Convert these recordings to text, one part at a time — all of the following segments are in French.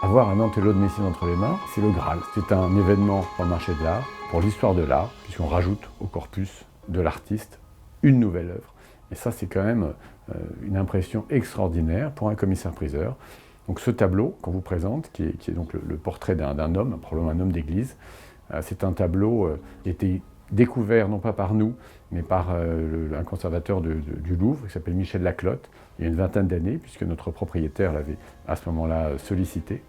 Avoir un Antonello de Messine entre les mains, c'est le Graal. C'est un événement pour le marché de l'art, pour l'histoire de l'art, puisqu'on rajoute au corpus de l'artiste une nouvelle œuvre. Et ça, c'est quand même une impression extraordinaire pour un commissaire-priseur. Donc ce tableau qu'on vous présente, qui est donc le portrait d'un homme, probablement un homme d'église, c'est un tableau qui a été découvert non pas par nous, mais par un conservateur du Louvre qui s'appelle Michel Laclotte, il y a une vingtaine d'années, puisque notre propriétaire l'avait à ce moment-là sollicité.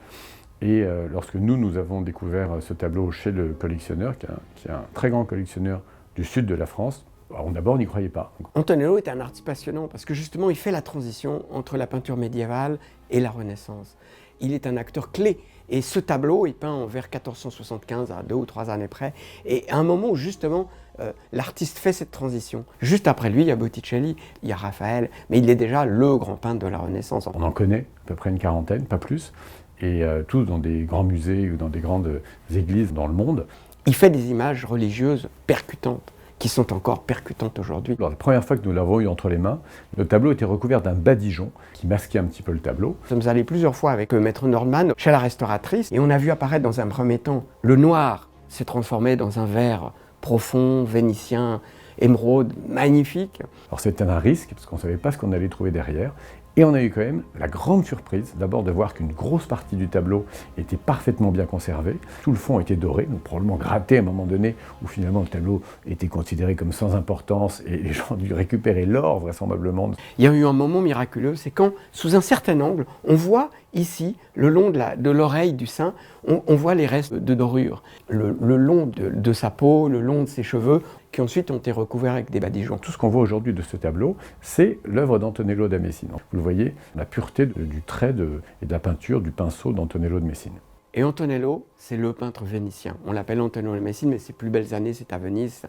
Et lorsque nous avons découvert ce tableau chez le collectionneur, qui est un très grand collectionneur du sud de la France, d'abord on n'y croyait pas. Antonello est un artiste passionnant parce que justement il fait la transition entre la peinture médiévale et la Renaissance. Il est un acteur clé. Et ce tableau est peint vers 1475, à 2 ou 3 années près, et à un moment où justement l'artiste fait cette transition. Juste après lui, il y a Botticelli, il y a Raphaël, mais il est déjà le grand peintre de la Renaissance. On en connaît à peu près une quarantaine, pas plus, et tous dans des grands musées ou dans des grandes églises dans le monde. Il fait des images religieuses percutantes, qui sont encore percutantes aujourd'hui. La première fois que nous l'avons eu entre les mains, le tableau était recouvert d'un badigeon qui masquait un petit peu le tableau. Nous sommes allés plusieurs fois avec Maître Nordman chez la restauratrice et on a vu apparaître dans un premier temps le noir s'est transformé dans un vert profond, vénitien, émeraude, magnifique. Alors c'était un risque parce qu'on ne savait pas ce qu'on allait trouver derrière. Et on a eu quand même la grande surprise, d'abord de voir qu'une grosse partie du tableau était parfaitement bien conservée. Tout le fond était doré, donc probablement gratté à un moment donné, où finalement le tableau était considéré comme sans importance et les gens ont dû récupérer l'or vraisemblablement. Il y a eu un moment miraculeux, c'est quand, sous un certain angle, on voit ici, le long de l'oreille du saint, on voit les restes de dorure. Le long de sa peau, le long de ses cheveux, qui ensuite ont été recouverts avec des badigeons. Tout ce qu'on voit aujourd'hui de ce tableau, c'est l'œuvre d'Antonello da Messine. Vous le voyez, la pureté du trait et de la peinture du pinceau d'Antonello de Messine. Et Antonello, c'est le peintre vénitien. On l'appelle Antonello de Messine, mais ses plus belles années, c'est à Venise.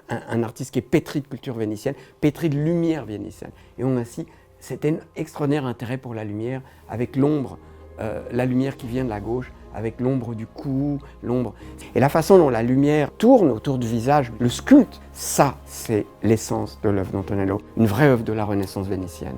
Un artiste qui est pétri de culture vénitienne, pétri de lumière vénitienne. Et on a ainsi cet extraordinaire intérêt pour la lumière, avec l'ombre, la lumière qui vient de la gauche, avec l'ombre du cou, l'ombre. Et la façon dont la lumière tourne autour du visage, le sculpte, ça, c'est l'essence de l'œuvre d'Antonello, une vraie œuvre de la Renaissance vénitienne.